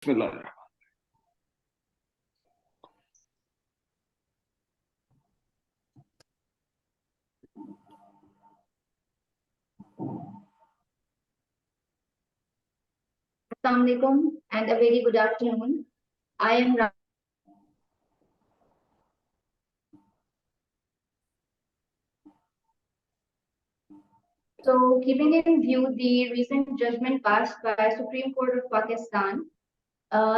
Bismillah. Assalamualaikum and a very good afternoon. I am so keeping in view the recent judgment passed by Supreme Court of Pakistan,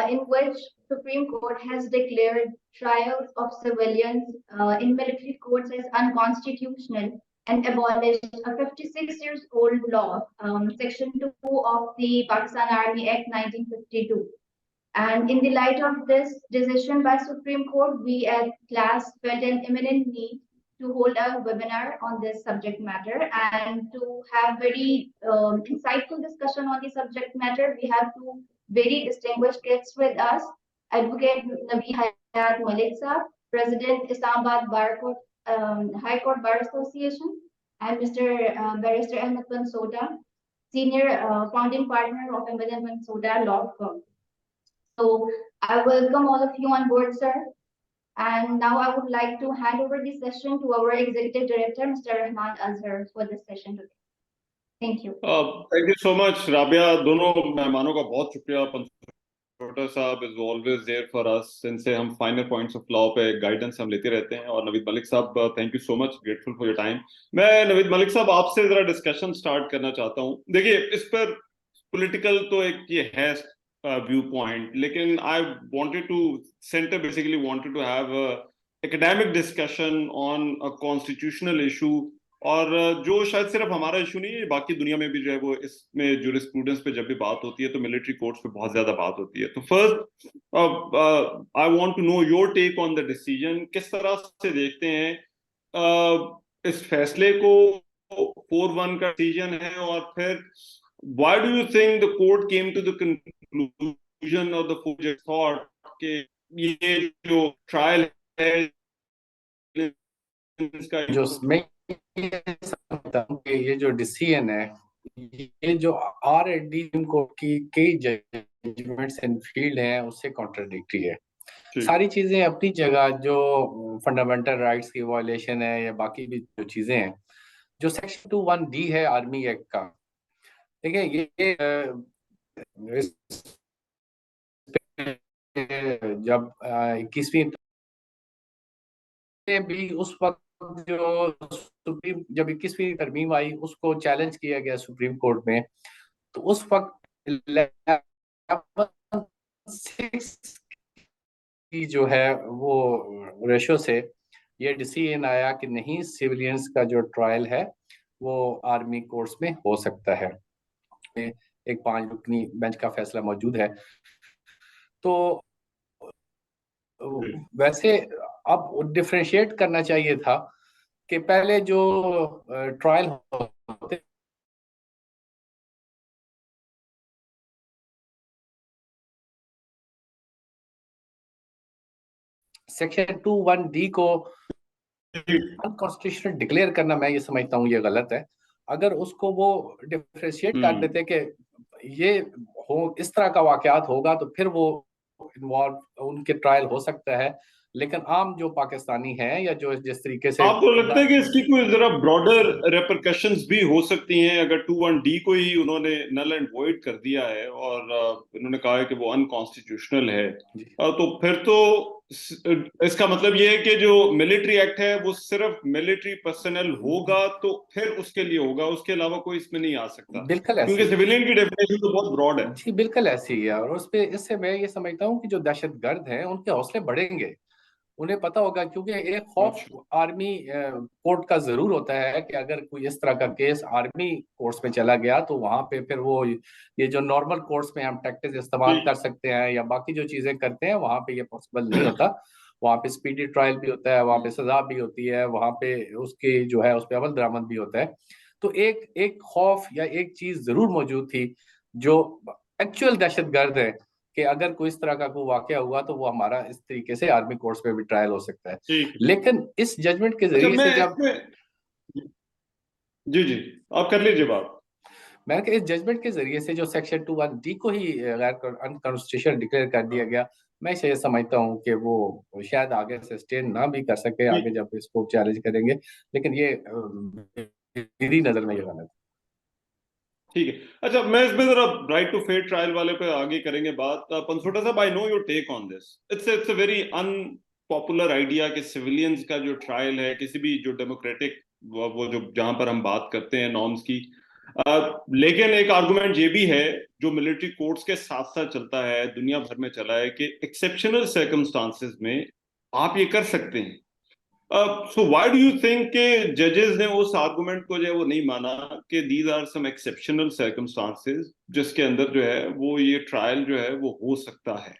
in which Supreme Court has declared trials of civilians in military courts as unconstitutional and abolished a 56 years old law, Section 2 of the Pakistan Army Act 1952. And in the light of this decision by Supreme Court, we at class felt an imminent need to hold a webinar on this subject matter and to have very insightful discussion on the subject matter. We have two very distinguished guests with us, Advocate Nabi Hayat Malik Saab, President Islamabad High Court Bar Association, and Mr. Barrister Ahmed Soda, Senior Founding Partner of Ahmed Soda Law Firm. So I welcome all of you on board, sir. And now I would like to hand over the session to our Executive Director, Mr. Rahman Azhar, for this session today. Thank you. Thank you so much, Rabia. दोनों मेहमानों का बहुत शुक्रिया। पंचोटा साहब is always there for us. इनसे हम final points of law पे guidance हम लेते रहते हैं। और नवीद मलिक साहब, thank you so much, grateful for your time. मैं नवीद मलिक साहब आपसे जरा डिस्कशन स्टार्ट करना चाहता हूँ। देखिए, इस पर पॉलिटिकल तो एक ये है व्यू पॉइंट, लेकिन I wanted to centre basically wanted to have academic discussion on a constitutional issue, और जो शायद सिर्फ हमारा इशू नहीं है, बाकी दुनिया में भी जो है वो इसमें जूरिस्प्रूडेंस पे जब भी बात होती है तो मिलिट्री कोर्ट्स पे बहुत ज्यादा बात होती है। तो first I want to know your take on the decision. किस तरह से देखते हैं इस फैसले को? 4-1 का डिसीजन है, और फिर why do you think the court came to the conclusion or the judge thought कि ये जो ट्रायल है इसका जो मैं ये समझता हूँ कि ये जो डिसीजन है, ये जो ऑलरेडी कोर्ट की कई जजमेंट्स एंड फील्ड हैं उससे कॉन्ट्राडिक्टरी है। सारी चीजें अपनी जगह, जो फंडामेंटल राइट्स की वायलेशन है या बाकी भी जो चीजें हैं, जो सेक्शन 21D है आर्मी एक्ट का, देखिए ये जब 21वीं भी उस वक्त जो सुप्रीम जब 21वीं तरमीम आई उसको चैलेंज किया गया सुप्रीम कोर्ट में, तो उस वक्त 11-6 की जो है वो रेशो से ये डिसीजन आया कि नहीं, सिविलियंस का जो ट्रायल है वो आर्मी कोर्ट्स में हो सकता है। एक 5 रुकनी बेंच का फैसला मौजूद है। तो वैसे अब डिफरेंशिएट करना चाहिए था कि पहले जो ट्रायल होते सेक्शन 21D को अनकॉन्स्टिट्यूशनल डिक्लेयर करना, मैं ये समझता हूँ ये गलत है। अगर उसको वो डिफरेंशिएट कर देते कि ये हो, इस तरह का वाकयात होगा, तो फिर वो इन्वॉल्व उनके ट्रायल हो सकता है। लेकिन आम जो पाकिस्तानी है या जो जिस तरीके से, आपको लगता है कि इसकी कोई जरा ब्रॉडर रेपरकशंस भी हो सकती हैं? अगर 21D को ही उन्होंने नल एंड वॉइड कर दिया है और उन्होंने कहा है कि वो अनकॉन्स्टिट्यूशनल है, तो फिर तो इसका मतलब ये है कि जो मिलिट्री एक्ट है वो सिर्फ मिलिट्री पर्सनल होगा, तो फिर उसके लिए होगा, उसके अलावा कोई इसमें नहीं आ सकता। बिल्कुल, क्योंकि सिविलियन की डेफिनेशन तो बहुत ब्रॉड है। जी बिल्कुल ऐसी ही है। और उस पे इससे मैं ये समझता हूँ कि जो दहशतगर्द हैं उनके हौसले बढ़ेंगे। उन्हें पता होगा, क्योंकि एक खौफ आर्मी कोर्ट का जरूर होता है कि अगर कोई इस तरह का केस आर्मी कोर्ट्स में चला गया तो वहां पे फिर वो ये जो नॉर्मल कोर्ट्स में हम टैक्टिक्स इस्तेमाल कर सकते हैं या बाकी जो चीजें करते हैं, वहां पे ये पॉसिबल नहीं होता। वहां पे स्पीडी ट्रायल भी होता है, वहां पे सजा भी होती है, वहां पे उसकी जो है उस पर अमल दरामद भी होता है। तो एक खौफ या एक चीज जरूर मौजूद थी जो एक्चुअल दहशतगर्द है कि अगर कोई इस तरह का कोई वाकया हुआ तो वो हमारा इस तरीके से आर्मी कोर्ट्स में भी ट्रायल हो सकता है। लेकिन इस जजमेंट के जरिए से जब जी आप कर लीजिए बात। मैंने कहा इस जजमेंट के जरिए से जो सेक्शन 21D को ही गैर अनकॉन्स्टिट्यूशनल डिक्लेयर कर दिया गया, मैं ये समझता हूँ कि वो शायद आगे सस्टेन ना भी कर सके आगे जब इसको चैलेंज करेंगे, लेकिन ये मेरी नजर में ये गलत है। ठीक है। अच्छा, मैं इसमें जरा राइट टू फेयर ट्रायल वाले पे आगे करेंगे बात। पंसोटा साहब, I know your take on this. It's a very unpopular idea कि सिविलियंस का जो ट्रायल है किसी भी जो डेमोक्रेटिक वो जो जहां पर हम बात करते हैं नॉर्म्स की, लेकिन एक आर्गुमेंट ये भी है जो मिलिट्री कोर्ट्स के साथ साथ चलता है, दुनिया भर में चला है, कि एक्सेप्शनल सर्कमस्टांसेस में आप ये कर सकते हैं। So why do you think के जजेस ने उस आर्गुमेंट को जो है वो नहीं माना कि these are some exceptional circumstances जिसके अंदर जो है वो ये ट्रायल जो है वो हो सकता है?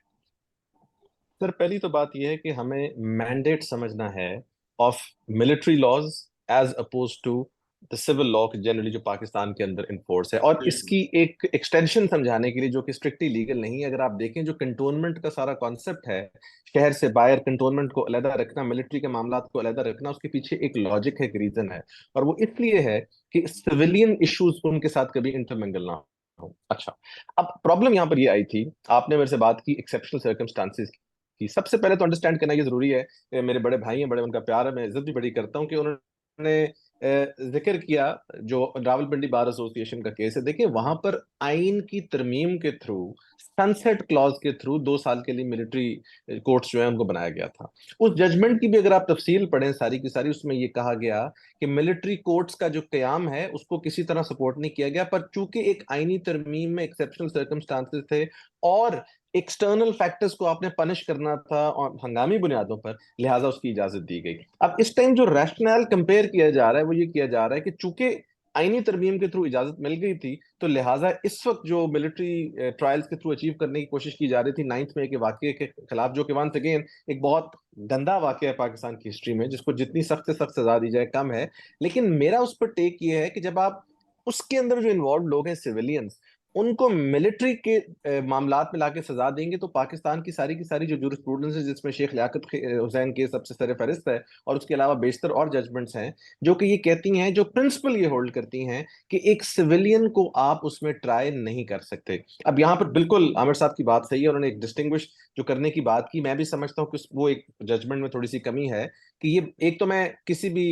सर, पहली तो बात यह है कि हमें मैंडेट समझना है of military laws as oppose to the civil law generally जो पाकिस्तान के अंदर इन्फोर्स है, और इसकी एक एक्सटेंशन समझाने के लिए जो कि स्ट्रिक्टली लीगल नहीं है। अगर आप देखें जो कंटोनमेंट का सारा कॉन्सेप्ट है, शहर से बाहर कंटोनमेंट को अलहदा रखना, मिलिट्री के मामला को अलहदा रखना, उसके पीछे एक लॉजिक है, एक रीजन है, और वो इसलिए है कि सिविलियन इश्यूज उनके साथ कभी इंटरमिंगल ना हो। अच्छा, अब प्रॉब्लम यहाँ पर ये आई थी, आपने मेरे से बात की एक्सेप्शनल सर्कमस्टांसिस की। सबसे पहले तो अंडरस्टैंड करना ये जरूरी है, मेरे बड़े भाई हैं, बड़े उनका प्यार है, मैं इज्जत भी बड़ी करता हूँ, कि उन्होंने जिक्र किया जो रावलपिंडी बार एसोसिएशन का केस है। देखिए, वहां पर आइन की तरमीम के थ्रू, सनसेट क्लॉज के थ्रू 2 साल के लिए मिलिट्री कोर्ट्स जो है उनको बनाया गया था। उस जजमेंट की भी अगर आप तफसील पढ़ें सारी की सारी, उसमें ये कहा गया कि मिलिट्री कोर्ट्स का जो कयाम है उसको किसी तरह सपोर्ट नहीं किया गया, पर चूंकि एक आईनी तरमीम में एक्सेप्शनल सर्कमस्टांसेस थे और एक्सटर्नल फैक्टर्स को आपने पनिश करना था और हंगामी बुनियादों पर, लिहाजा उसकी इजाजत दी गई। अब इस टाइम जो रैशनल कंपेयर किया जा रहा है वो ये किया जा रहा है कि चूंकि आईनी तरमीम के थ्रू इजाजत मिल गई थी, तो लिहाजा इस वक्त जो मिलिट्री ट्रायल्स के थ्रू अचीव करने की कोशिश की जा रही थी 9 मई के वाकये के खिलाफ, जो कि वंस अगेन एक बहुत गंदा वाकया है पाकिस्तान की हिस्ट्री में, जिसको जितनी सख्त से सख्त सजा दी जाए कम है। लेकिन मेरा उस पर टेक ये है कि जब आप उसके अंदर जो इन्वॉल्व लोग हैं सिविलियंस, उनको मिलिट्री के मामलात में लाके सजा देंगे, तो पाकिस्तान की सारी जो जूरिस्प्रूडेंस है, जिसमें शेख लियाकत हुसैन के सबसे सरफहरिस्त है, और उसके अलावा बेशतर और जजमेंट्स हैं जो कि ये कहती हैं, जो प्रिंसिपल ये होल्ड करती हैं कि एक सिविलियन को आप उसमें ट्राई नहीं कर सकते। अब यहाँ पर बिल्कुल आमिर साहब की बात सही है, उन्होंने एक डिस्टिंग्विश जो करने की बात की, मैं भी समझता हूँ कि वो एक जजमेंट में थोड़ी सी कमी है कि ये एक तो मैं किसी भी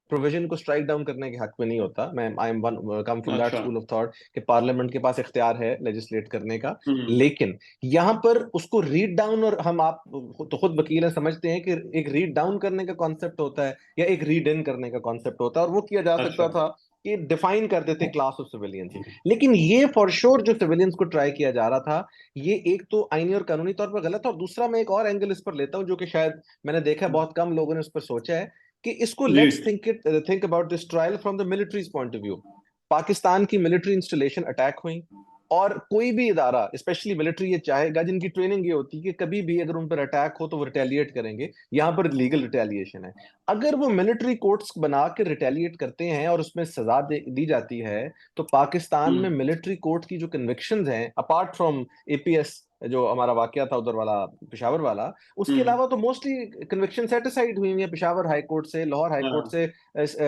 प्रोविजन को स्ट्राइक डाउन करने के हक में नहीं होता। मैं I am one come from that अच्छा। स्कूल ऑफ थॉट कि पार्लियामेंट के पास इख्तियार है लेजिस्लेट करने का, हम्म। लेकिन यहाँ पर उसको रीड डाउन, और हम आप तो खुद वकील हैं, समझते हैं कि एक रीड डाउन करने का कॉन्सेप्ट होता है या एक रीड इन करने का कॉन्सेप्ट होता है, और वो किया जा सकता अच्छा। था कि डिफाइन कर देते क्लास ऑफ सिविलियंस। लेकिन ये फॉर श्योर जो सिविलियंस को ट्राई किया जा रहा था, ये एक तो आईनी और कानूनी तौर पर गलत है, और दूसरा मैं एक और एंगल इस पर लेता हूं जो कि शायद मैंने देखा है बहुत कम लोगों ने उस पर सोचा है, कि इसको जी। Let's think about this trial from the military's point of view. Pakistan की मिलिट्री इंस्टॉलेशन अटैक हुई, और कोई भी इदारा स्पेशली मिलिट्री ये चाहेगा, जिनकी ट्रेनिंग ये होती है कि कभी भी अगर उन पर अटैक हो तो वो रिटेलिएट करेंगे, यहाँ पर लीगल रिटेलिएशन है। अगर वो मिलिट्री कोर्ट्स बना के रिटेलिएट करते हैं और उसमें सजा दी जाती है, तो पाकिस्तान में मिलिट्री कोर्ट की जो कन्विक्शंस हैं, अपार्ट फ्रॉम एपीएस जो हमारा वाकया था उधर वाला, पेशावर वाला, उसके अलावा तो मोस्टली कन्विक्शन सेटिसाइड हुई है पेशावर हाई कोर्ट से, लाहौर हाई कोर्ट से,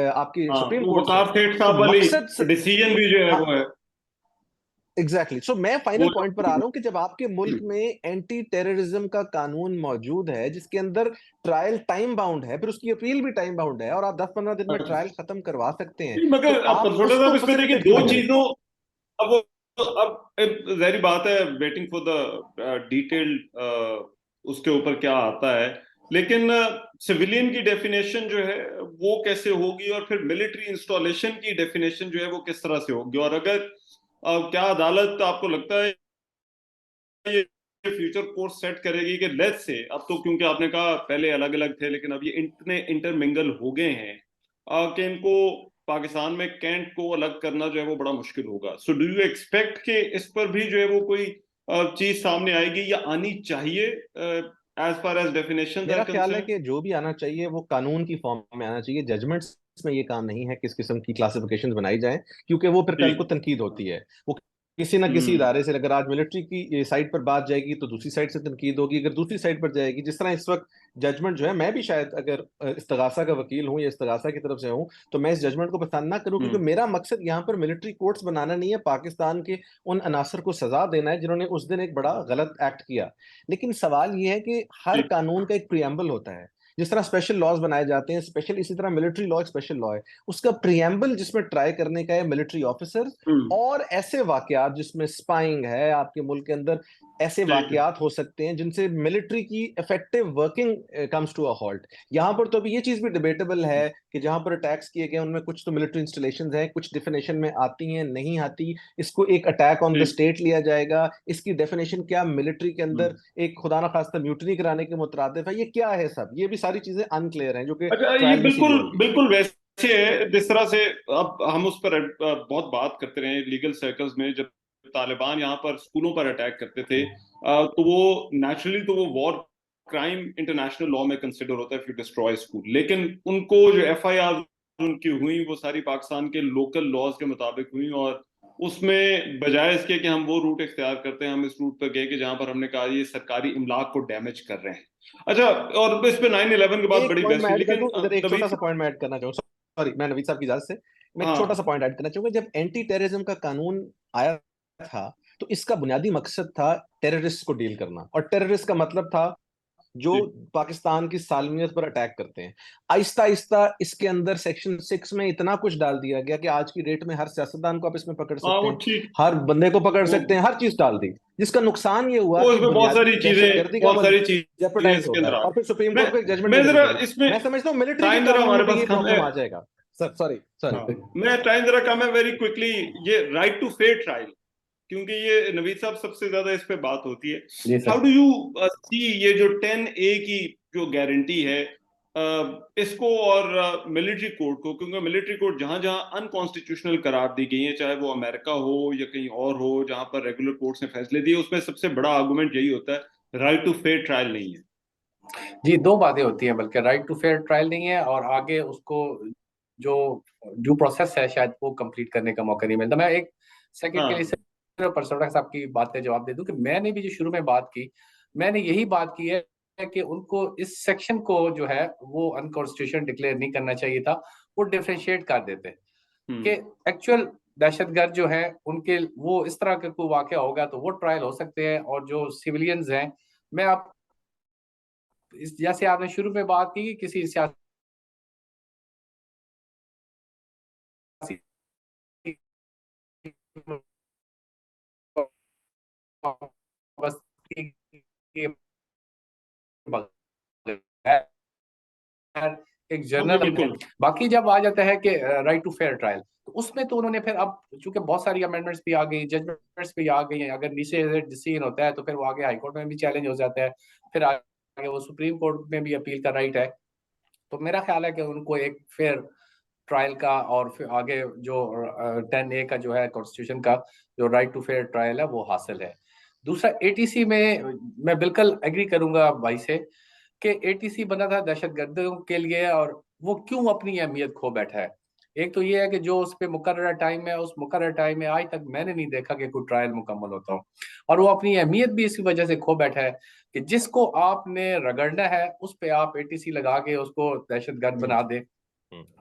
आपकी हाँ, सुप्रीम वो कोर्ट वकार से। सेठ तो साहब वाली मकसद डिसीजन भी जो है हाँ, वो है एग्जैक्टली सो मैं फाइनल वो पॉइंट पर आ रहा हूं कि जब आपके मुल्क में एंटी टेररिज्म का कानून मौजूद है, जिसके अंदर ट्रायल टाइम बाउंड है, फिर उसकी अपील भी टाइम बाउंड है, और आप 10-15 दिन में अच्छा। ट्रायल खत्म करवा सकते हैं, नहीं, तो मगर अब आप थोड़ा सा उसको इसमें देखिए फैसिलिटेट क्यों दो नहीं करेंगे? चीजों, अब जाहिर बात है, वेटिंग फॉर द डिटेल्ड उसके ऊपर क्या आता है, लेकिन सिविलियन की डेफिनेशन जो है वो कैसे होगी, और फिर मिलिट्री इंस्टॉलेशन की डेफिनेशन जो है वो किस तरह से होगी, और अगर क्या अदालत आपको लगता है ये फ्यूचर कोर्स सेट करेगी कि लेट्स से, अब तो क्योंकि आपने कहा पहले अलग अलग थे लेकिन अब ये इतने इंटरमिंगल हो गए हैं कि इनको पाकिस्तान में कैंट को अलग करना जो है वो बड़ा मुश्किल होगा। सो डू यू एक्सपेक्ट कि इस पर भी जो है वो कोई चीज सामने आएगी या आनी चाहिए as far as definitions are मेरा ख्याल है कंसर्न? कि जो भी आना चाहिए वो कानून की फॉर्म में आना चाहिए। जजमेंट्स में ये काम नहीं है किस किस्म की क्लासिफिकेशंस बनाई जाएं, क्योंकि वो फिर कल को तनकीद होती है। वो किसी ना किसी हम्म। इदारे से। अगर आज मिलिट्री की साइड पर बात जाएगी तो दूसरी साइड से तनकीद होगी, अगर दूसरी साइड पर जाएगी, जिस तरह इस वक्त जजमेंट जो है, मैं भी शायद अगर इस्तगासा का वकील हूं या इस्तगासा की तरफ से हूं तो मैं इस जजमेंट को पसंद ना करूं, क्योंकि मेरा मकसद यहाँ पर मिलिट्री कोर्ट्स बनाना नहीं है, पाकिस्तान के उन अनासर को सजा देना है जिन्होंने उस दिन एक बड़ा गलत एक्ट किया। लेकिन सवाल यह है कि हर ठीक। कानून का एक प्रियम्बल होता है, जिस तरह स्पेशल लॉज बनाए जाते हैं स्पेशल, इसी तरह मिलिट्री लॉ एक स्पेशल लॉ है, उसका प्रियम्बल जिसमें ट्राई करने का है मिलिट्री ऑफिसर हम्म। और ऐसे वाकयात जिसमें स्पाइंग है आपके मुल्क के अंदर, ऐसे ठीक है। वाकयात हो सकते हैं जिनसे मिलिट्री की effective working comes to a halt. यहाँ पर तो अभी ये चीज भी डिबेटेबल है कि जहां पर अटैक्स किए गए उनमें कुछ तो मिलिट्री इंस्टॉलेशंस हैं, कुछ डेफिनेशन में आती हैं नहीं आती, इसको एक अटैक ऑन द ठीक। स्टेट लिया जाएगा, इसकी डेफिनेशन क्या मिलिट्री के अंदर हम्म। एक खुदा ना खास्ता म्यूटनी कराने के मुतरादिफ है, ये क्या है, सब ये भी सारी चीजें अनक्लियर हैं जो कि अच्छा, ये ट्रायल में सीधी बिल्कुल होंगी। बिल्कुल वैसे है जिस तरह से अब हम उस पर बहुत बात करते रहे लीगल सर्कल्स में। जब तालिबान यहाँ पर स्कूलों पर अटैक करते थे, तो वो नेचुरली तो वो वॉर क्राइम इंटरनेशनल लॉ में कंसिडर होता है इफ यू डिस्ट्रॉय स्कूल, लेकिन उनको जो एफआईआर उनकी हुई वो सारी पाकिस्तान के लोकल लॉज के मुताबिक हुई, और उसमें बजाय इसके कि हम वो रूट इख्तियार करते हैं, हम इस रूट पर गए कि जहां पर हमने कहा ये सरकारी इमलाक को डैमेज कर रहे हैं। अच्छा, और इस पे 9/11 के बाद एक बड़ी पॉइंट बहस मैं हुई, ऐड कर लेकिन दूं इधर, एक छोटा सा नवीद। पॉइंट मैं ऐड करना चाहूंगा, सॉरी मैं नवीद साहब की इजाजत से मैं एक छोटा सा हाँ। पॉइंट ऐड करना चाहूंगा। जब एंटी टेररिज्म का कानून आया था तो इसका बुनियादी मकसद था टेररिस्ट को डील करना, और टेररिस्ट का मतलब था जो जी। पाकिस्तान की सालमियत पर अटैक करते हैं। आहिस्ता आहिस्ता इसके अंदर सेक्शन 6 में इतना कुछ डाल दिया गया कि आज की डेट में हर सियासतदान को आप इसमें पकड़ हाँ, सकते वो हैं, ठीक। हर बंदे को पकड़ वो सकते हैं, हर चीज डाल दी, जिसका नुकसान ये हुआ वो कि इसमें बुनियादी दहशतगर्दी का बहुत सारी चीजें जेपरडाइज इसके होता अंदर है, आ और फिर सुप्रीम मैं कोर्ट को एक जजमेंट मैं भी देनी जरा पड़ेगी। इसमें मैं समझता हूँ मिलिट्री के टाइम जरा कानून हमारे में भी पास ये कम है। प्रॉब्लम आ जाएगा। सर सॉरी हाँ, सॉरी। मैं टाइम जरा कम है, वेरी क्विकली। ये राइट टू फेयर ट्रायल, क्योंकि ये नवीद साहब सबसे ज्यादा इस पे बात होती है। जी how sir. Do you see ये जो 10A की जो गारंटी है, इसको और मिलिट्री कोर्ट को, क्योंकि मिलिट्री कोर्ट जहां जहां अनकॉन्स्टिट्यूशनल करार दी गई है, चाहे वो अमेरिका हो या कहीं और हो जहां पर रेगुलर कोर्ट्स ने फैसले दिए, उसमें सबसे बड़ा आर्गुमेंट यही होता है राइट टू फेयर ट्रायल नहीं है। जी, दो बातें होती हैं, बल्कि राइट टू फेयर ट्रायल नहीं है और आगे उसको जो ड्यू प्रोसेस है शायद वो कंप्लीट करने का मौका नहीं मिलता। मैं एक सेकंड के लिए हाँ। सिर्फ परसोड़ा साहब की बात का जवाब दे दूं कि मैंने भी जो शुरू में बात की, मैंने यही बात की है कि उनको इस सेक्शन को जो है वो अनकॉन्स्टिट्यूशनल डिक्लेयर नहीं करना चाहिए था, वो डिफरेंशिएट कर देते कि हम्म। एक्चुअल दहशतगर्द जो है उनके वो इस तरह का कोई वाकया होगा तो वो ट्रायल हो सकते हैं, और जो सिविलियंस हैं, मैं आप जैसे आपने शुरू में बात की कि किसी सियासी बस्ती के बगैर एक हाँ जी, जर्नल है। बिल्कुल। बाकी जब आ जाता है कि राइट टू फेयर ट्रायल, तो उसमें तो उन्होंने फिर अब चूंकि बहुत सारी अमेंडमेंट्स भी आ गई, जजमेंट्स भी आ गई हैं, अगर नीचे डिसीजन होता है तो फिर वो आगे हाई कोर्ट में भी चैलेंज हो जाता है, फिर आगे वो सुप्रीम कोर्ट में भी अपील का राइट है। तो मेरा ख्याल है कि उनको एक फेयर ट्रायल का और फिर आगे जो 10A का जो है कॉन्स्टिट्यूशन का जो राइट टू फेयर ट्रायल है वो हासिल है। दूसरा एटीसी में मैं बिल्कुल एग्री करूंगा भाई से कि एटीसी बना था दहशतगर्दों के लिए, और वो क्यों अपनी अहमियत खो बैठा है। एक तो ये है कि जो उस पर मुकर्रर टाइम है, उस मुकर्रर टाइम में आज तक मैंने नहीं देखा कि कोई ट्रायल मुकम्मल होता हो, और वो अपनी अहमियत भी इसी वजह से खो बैठा है कि जिसको आपने रगड़ना है उस पे आप एटीसी लगा के उसको दहशतगर्द बना दें।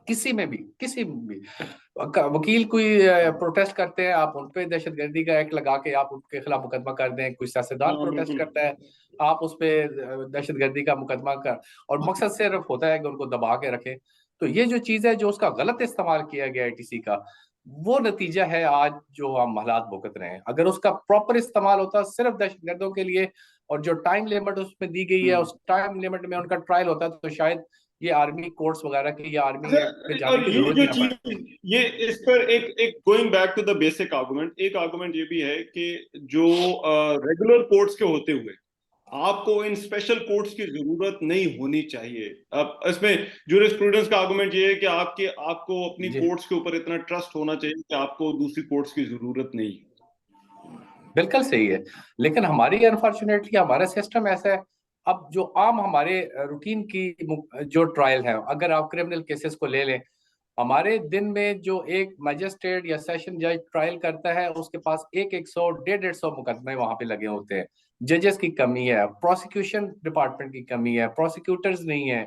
किसी में भी वकील कोई प्रोटेस्ट करते हैं, आप उन पे दहशतगर्दी का एक्ट लगा के आप उनके खिलाफ मुकदमा कर दें, कोई सियासतदान हाँ, प्रोटेस्ट बिल्कुल। करता है, आप उस पे दहशतगर्दी का मुकदमा कर, और मकसद सिर्फ होता है कि उनको दबा के रखें। तो ये जो चीज है जो उसका गलत इस्तेमाल किया गया एटीसी का, वो नतीजा है आज जो हम हालात भुगत रहे हैं। अगर उसका प्रॉपर इस्तेमाल होता सिर्फ दहशतगर्दों के लिए, और जो टाइम लिमिट उसमें दी गई है हम्म। उस टाइम लिमिट में उनका ट्रायल होता, तो शायद ये आर्मी कोर्ट्स वगैरह की या आर्मी एक्ट पे अच्छा, जाने और की ये जरूरत जो ही ना पड़ती। चीज, ये इस पर एक एक going back to the basic argument, एक आर्गुमेंट ये भी है कि जो रेगुलर कोर्ट्स के होते हुए आपको इन स्पेशल कोर्ट्स की जरूरत नहीं होनी चाहिए। अब इसमें जूरिस्प्रूडेंस का आर्गुमेंट ये है कि आपको अपनी जी कोर्ट्स के ऊपर इतना ट्रस्ट होना चाहिए कि आपको दूसरी कोर्ट्स की जरूरत नहीं है। बिल्कुल सही है, लेकिन हमारी अनफॉर्चुनेटली हमारा सिस्टम ऐसा है। अब जो आम हमारे रूटीन की जो ट्रायल है, अगर आप क्रिमिनल केसेस को ले लें, हमारे दिन में जो एक मजिस्ट्रेट या सेशन जज ट्रायल करता है, उसके पास 100 150 मुकदमे वहां पे लगे होते हैं। जजेस की कमी है, प्रोसिक्यूशन डिपार्टमेंट की कमी है, प्रोसिक्यूटर्स नहीं है।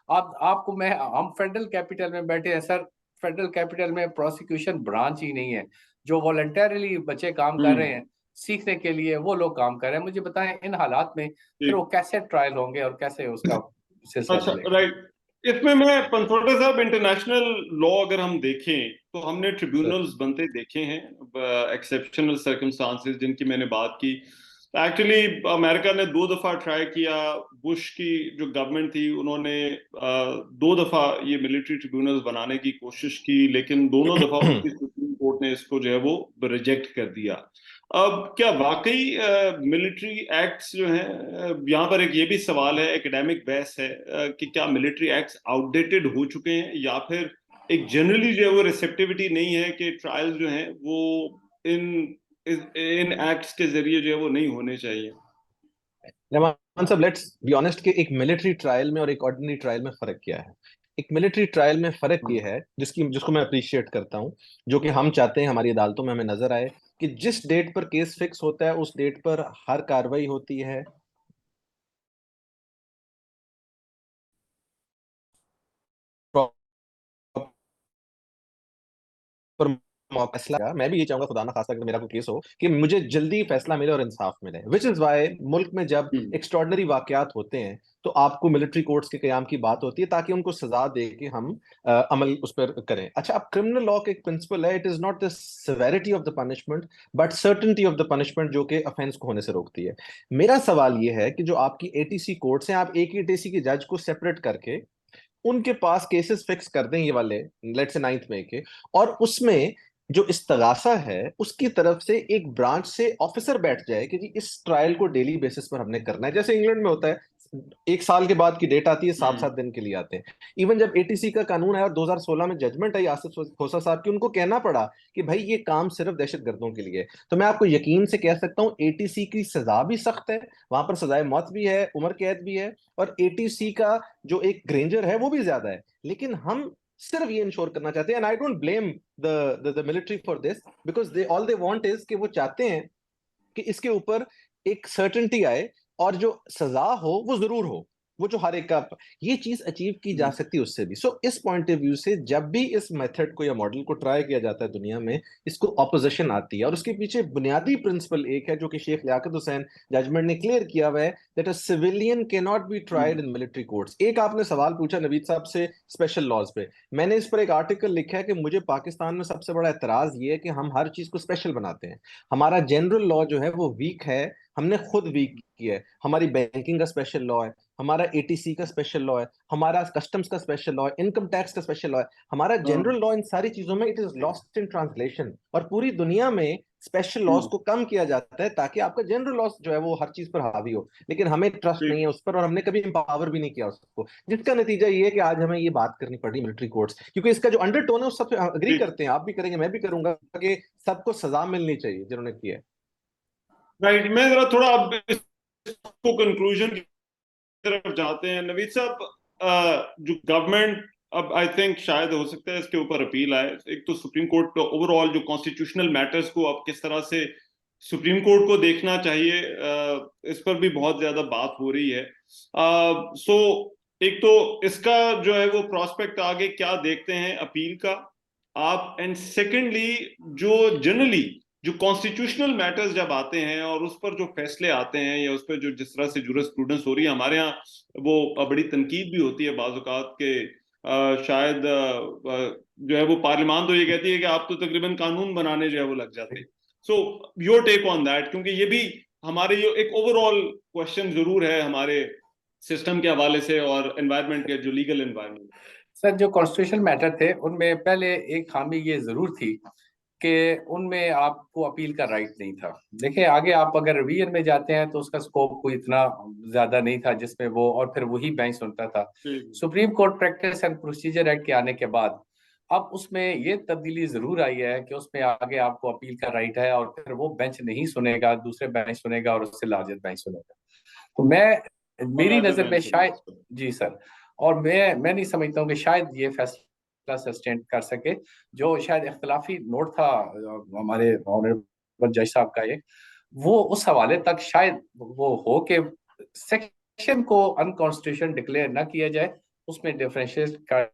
आपको मैं हम फेडरल कैपिटल में बैठे हैं सर, फेडरल कैपिटल में प्रोसिक्यूशन ब्रांच ही नहीं है। जो वॉलंटरली बच्चे काम कर रहे हैं सीखने के लिए, वो लोग काम कर रहे हैं। मुझे बताएं इन हालात में फिर वो कैसे ट्रायल होंगे और कैसे उसका सिलसिला अच्छा, चलेगा? राइट। इसमें मैं पंचोटा साहब, इंटरनेशनल लॉ अगर हम देखें तो हमने सर ट्रिब्यूनल्स बनते देखे हैं, एक्सेप्शनल सर्कमस्टांसेस जिनकी मैंने बात की। एक्चुअली अमेरिका ने 2 दफा ट्राई किया, बुश की जो गवर्नमेंट थी उन्होंने 2 दफा ये मिलिट्री ट्रिब्यूनल्स बनाने की कोशिश की, लेकिन दोनों दफा उनकी सुप्रीम कोर्ट ने इसको जो है वो रिजेक्ट कर दिया। अब क्या वाकई मिलिट्री एक्ट्स जो हैं, यहाँ पर एक ये भी सवाल है, एकेडमिक बहस है, कि क्या मिलिट्री एक्ट्स आउटडेटेड हो चुके हैं या फिर एक जनरली जो है वो रिसेप्टिविटी नहीं है कि ट्रायल्स जो हैं वो इन इन एक्ट्स के जरिए जो है वो नहीं होने चाहिए। रहमान साहब, लेट्स बी ऑनेस्ट कि एक मिलिट्री ट्रायल में और एक ऑर्डिनरी ट्रायल में फर्क क्या है। एक मिलिट्री ट्रायल में फर्क ये है, जिसको मैं अप्रिशिएट करता हूं, जो कि हम चाहते हैं हमारी अदालतों में हमें नजर आए, कि जिस डेट पर केस फिक्स होता है उस डेट पर हर कार्रवाई होती है, पर फैसला। मैं भी ये चाहूंगा, खुदा ना खास्ता अगर मेरा कोई केस हो, कि मुझे जल्दी फैसला मिले और इंसाफ मिले। विच इज वाई मुल्क में जब एक्स्ट्रॉर्डनरी वाकयात होते हैं तो आपको मिलिट्री कोर्ट्स के कयाम की बात होती है, ताकि उनको सजा दे के हम अमल उस पर करें। अच्छा, अब क्रिमिनल लॉ का एक प्रिंसिपल है, it is not the severity of the punishment but certainty of the punishment, जो कि ऑफेंस को होने से रोकती है। मेरा सवाल ये है कि जो आपकी एटीसी कोर्ट्स हैं, आप एक ही एटीसी के जज को सेपरेट करके उनके पास केसेस फिक्स कर दें, ये वाले लेट्स से 9 मई के, और उसमें जो इस्तगासा है उसकी तरफ से एक ब्रांच से ऑफिसर बैठ जाए कि जी इस ट्रायल को डेली बेसिस पर हमने करना है। जैसे इंग्लैंड में होता है, 1 साल के बाद की डेट आती है, 7-7 दिन के लिए आते हैं। इवन जब एटीसी का कानून आया और 2016 में जजमेंट आई आसिफ खोसा साहब की, उनको कहना पड़ा कि भाई ये काम सिर्फ दहशतगर्दों के लिए है। तो मैं आपको यकीन से कह सकता हूँ एटीसी की सजा भी सख्त है, वहां पर सजाए मौत भी है, उम्र कैद भी है, और एटीसी का जो एक ग्रेंजर है वो भी ज्यादा है। लेकिन हम सिर्फ ये इंश्योर करना चाहते हैं, and I don't blame the military for this, because they all they want is कि वो चाहते हैं कि इसके ऊपर एक सर्टेनिटी आए और जो सजा हो वो जरूर हो, वो जो हर एक का ये चीज अचीव की जा सकती है उससे भी। सो इस पॉइंट ऑफ व्यू से जब भी इस मेथड को या मॉडल को ट्राई किया जाता है दुनिया में, इसको ऑपोजिशन आती है, और उसके पीछे बुनियादी प्रिंसिपल एक है जो कि शेख लियाकत हुसैन जजमेंट ने क्लियर किया हुआ है, that a civilian can not be tried in military courts. एक आपने सवाल पूछा नवीद साहब से स्पेशल लॉज पे, मैंने इस पर एक आर्टिकल लिखा है कि मुझे पाकिस्तान में सबसे बड़ा एतराज ये है कि हम हर चीज को स्पेशल बनाते हैं। हमारा जनरल लॉ जो है वो वीक है, हमने खुद वीक किया है। हमारी बैंकिंग का स्पेशल लॉ है, हमारा एटीसी का स्पेशल लॉ है, हमारा कस्टम्स का स्पेशल लॉ है, इनकम टैक्स का स्पेशल लॉ है, हमारा जनरल लॉ इन सारी चीजों में it is lost in translation. और पूरी दुनिया में स्पेशल लॉज को कम किया जाता है ताकि आपका जनरल लॉ जो है वो हर चीज पर हावी हो, लेकिन हमें ट्रस्ट नहीं है उस पर और हमने कभी एम्पावर भी नहीं किया उसको, जिसका नतीजा ये है कि आज हमें ये बात करनी पड़ी मिलिट्री कोर्ट्स, क्योंकि इसका जो अंडरटोन है उस सब अग्री करते हैं, आप भी करेंगे मैं भी करूंगा, कि सबको सजा मिलनी चाहिए जिन्होंने किया है। राइट। मैं जरा थोड़ा अब इसको कंक्लूजन की तरफ जाते हैं नवीद साहब। जो गवर्नमेंट, अब आई थिंक शायद हो सकता है इसके ऊपर अपील आए। एक तो सुप्रीम कोर्ट ओवरऑल जो कॉन्स्टिट्यूशनल मैटर्स को अब किस तरह से सुप्रीम कोर्ट को देखना चाहिए, इस पर भी बहुत ज्यादा बात हो रही है। सो एक तो इसका जो है वो प्रोस्पेक्ट आगे क्या देखते हैं अपील का आप, एंड सेकेंडली जो जनरली जो कॉन्स्टिट्यूशनल मैटर्स जब आते हैं और उस पर जो फैसले आते हैं या उस पर जो जिस तरह से जूरिस्प्रूडेंस हो रही है हमारे यहाँ, वो बड़ी तनकीद भी होती है बाज़ औक़ात के, शायद जो है वो पार्लियामान तो ये कहती है कि आप तो तकरीबन कानून बनाने जो है वो लग जाते हैं। So your take on that, क्योंकि ये भी हमारे जो एक ओवरऑल क्वेश्चन जरूर है हमारे सिस्टम के हवाले से और एनवायरनमेंट के जो लीगल एनवायरनमेंट। सर, जो कॉन्स्टिट्यूशनल मैटर थे उनमें पहले एक खामी ये जरूर थी कि उनमें आपको अपील का राइट नहीं था। देखिए, आगे आप अगर रिवीजन में जाते हैं तो उसका स्कोप कोई इतना ज्यादा नहीं था जिसमें वो, और फिर वही बेंच सुनता था। Supreme court practice and procedure act के आने के बाद अब उसमें ये तब्दीली जरूर आई है कि उसमें आगे आपको अपील का राइट है, और फिर वो बेंच नहीं सुनेगा, दूसरे बेंच सुनेगा और उससे लार्जर बेंच सुनेगा। तो मेरी नजर में शायद, जी सर, और मैं नहीं समझता हूँ कि शायद ये फैसला फैसला सस्टेन कर सके। जो शायद इख्तलाफी नोट था हमारे ऑनरेबल जज साहब का, ये वो उस हवाले तक शायद वो हो कि सेक्शन को अनकॉन्स्टिट्यूशन डिक्लेयर ना किया जाए, उसमें डिफरेंशिएट कर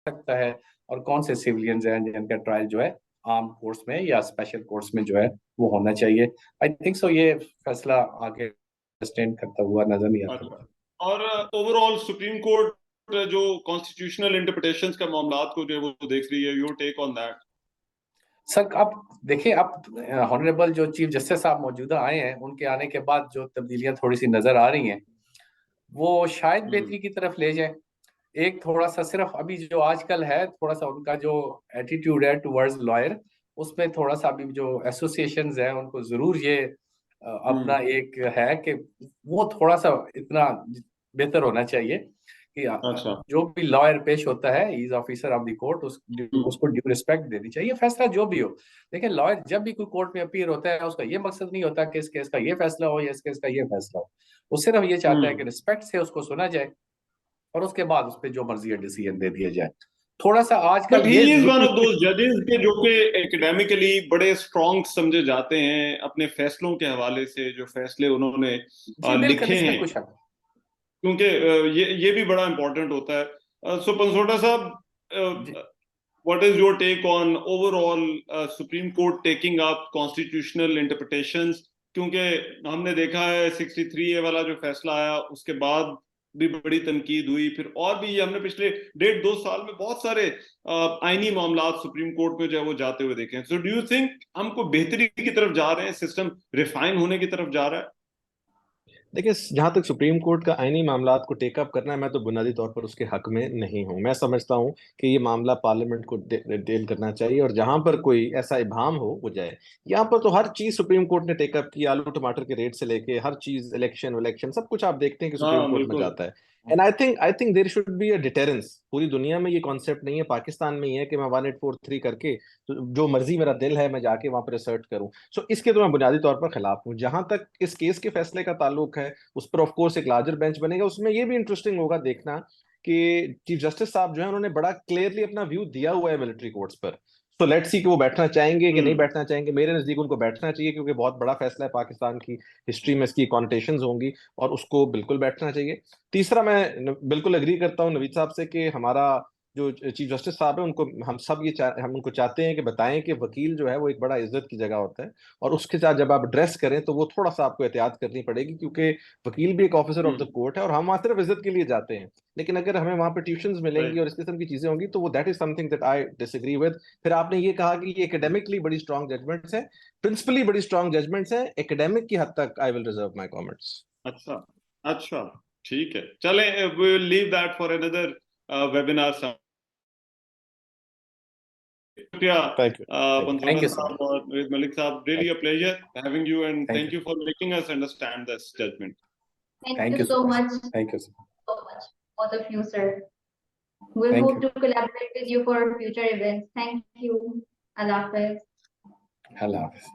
सकता है, और कौन से सिविलियंस हैं जिनका ट्रायल जो है आर्म कोर्ट्स में या स्पेशल कोर्ट्स में जो है वो होना चाहिए। आई थिंक सो ये फैसला आगे स्टैंड करता हुआ नजर नहीं आता। अच्छा। और ओवरऑल सुप्रीम कोर्ट जो कॉन्स्टिट्यूशनल इंटरप्रिटेशंस का मामलात को जो है वो देख रही है, your take on that? Sir आप देखिए, आप ऑनरेबल जो चीफ जस्टिस साहब मौजूदा आए हैं, उनके आने के बाद जो तब्दीलियां थोड़ी सी नजर आ रही हैं वो शायद बेहतरी की तरफ ले जाए। एक थोड़ा सा सिर्फ अभी जो आजकल है, थोड़ा सा उनका जो एटीट्यूड है टुवर्ड्स लॉयर, उसमें थोड़ा सा अभी जो एसोसिएशंस हैं उनको जरूर ये अपना एक है कि वो थोड़ा सा इतना बेहतर होना चाहिए कि अच्छा। जो भी लॉयर पेश होता है, is officer of the court, उसको ड्यू रिस्पेक्ट देनी चाहिए, फैसला जो भी हो। लेकिन लॉयर जब भी कोई कोर्ट में अपीयर होता है, उसका ये मकसद नहीं होता कि इस केस का ये फैसला हो या इस केस का ये फैसला हो। वो सिर्फ ये चाहता है कि रिस्पेक्ट से उसको सुना जाए और उसके बाद उस पर जो मर्जी है डिसीजन दे दिया जाए। थोड़ा सा आजकल बट ही ये इज वन जरूरी ऑफ दोज जजेस के जो कि एकेडमिकली बड़े स्ट्रॉन्ग समझे जाते हैं अपने फैसलों के हवाले से, जो फैसले उन्होंने जी बिल्कुल, लिखे इसमें हैं, कुछ हक। क्योंकि ये भी बड़ा इंपॉर्टेंट होता है। सो पंसोटा जी साहब, what is your take on overall Supreme Court taking up constitutional interpretations? क्योंकि हमने देखा है 63A वाला जो फैसला आया उसके बाद भी बड़ी तनकीद हुई, फिर और भी ये हमने पिछले 1.5-2 साल में बहुत सारे आईनी मामलात सुप्रीम कोर्ट में जो है वो जाते हुए देखे हैं। सो डू यू थिंक हमको बेहतरी की तरफ जा रहे हैं, सिस्टम रिफाइन होने की तरफ जा रहा है? देखिए, जहां तक सुप्रीम कोर्ट का आईनी मामलात को टेकअप करना है, मैं तो बुनियादी तौर पर उसके हक में नहीं हूं। मैं समझता हूं कि ये मामला पार्लियामेंट को डील करना चाहिए, और जहां पर कोई ऐसा इबाम हो वो जाए। यहाँ पर तो हर चीज सुप्रीम कोर्ट ने टेकअप की, आलू टमाटर के रेट से लेके हर चीज, इलेक्शन इलेक्शन सब कुछ आप देखते हैं कि सुप्रीम हाँ कोर्ट में बिल्कुल। जाता है। And I think there should be a deterrence. पूरी दुनिया में ये कॉन्सेप्ट नहीं है, पाकिस्तान में ही है कि मैं 1843 करके तो जो मर्जी मेरा दिल है मैं जाके वहां पर रिसर्च करूं। सो इसके तो मैं बुनियादी तौर पर खिलाफ हूं। जहां तक इस केस के फैसले का ताल्लुक है, उस पर ऑफ कोर्स एक लार्जर बेंच बनेगा। उसमें ये भी इंटरेस्टिंग होगा देखना कि चीफ जस्टिस साहब जो है उन्होंने बड़ा क्लियरली अपना व्यू दिया हुआ है मिलिट्री कोर्ट्स पर। तो लेट्स सी कि वो बैठना चाहेंगे कि नहीं बैठना चाहेंगे। मेरे नजदीक उनको बैठना चाहिए, क्योंकि बहुत बड़ा फैसला है, पाकिस्तान की हिस्ट्री में इसकी कॉन्टेशंस होंगी, और उसको बिल्कुल बैठना चाहिए। तीसरा, मैं बिल्कुल एग्री करता हूँ नवीद साहब से कि हमारा जो चीफ जस्टिस साहब है उनको हम सब हम उनको चाहते हैं कि बताएं कि वकील जो है वो एक बड़ा इज्जत की जगह होता है, और उसके साथ जब आप ड्रेस करें तो वो थोड़ा सा आपको एहतियात करनी पड़ेगी, क्योंकि वकील भी एक ऑफिसर ऑफ द कोर्ट है, और हम वहां सिर्फ इज्जत के लिए जाते हैं। लेकिन अगर हमें वहां पे ट्यूशंस मिलेंगी और इस किस्म की चीजें होंगी तो वो that is something that I disagree with. फिर आपने ये कहा कि ये एकेडमिकली बड़ी स्ट्रॉन्ग जजमेंट्स हैं, प्रिंसिपली बड़ी स्ट्रॉन्ग जजमेंट्स हैं, एकेडमिक की हद तक I will reserve my comments. अच्छा। अच्छा, ठीक है, चलें, we will leave that for another webinar. शुक्रिया thank you. Pansota thank you sir. साहब और नवीद मलिक साहब, really a pleasure having you, and thank thank you you for making us understand this judgment. Thank thank you you so sir. much, thank you sir. both of you, sir. We'll thank hope you. to collaborate with you for future events. Thank you. Allah Hafiz. Allah Hafiz.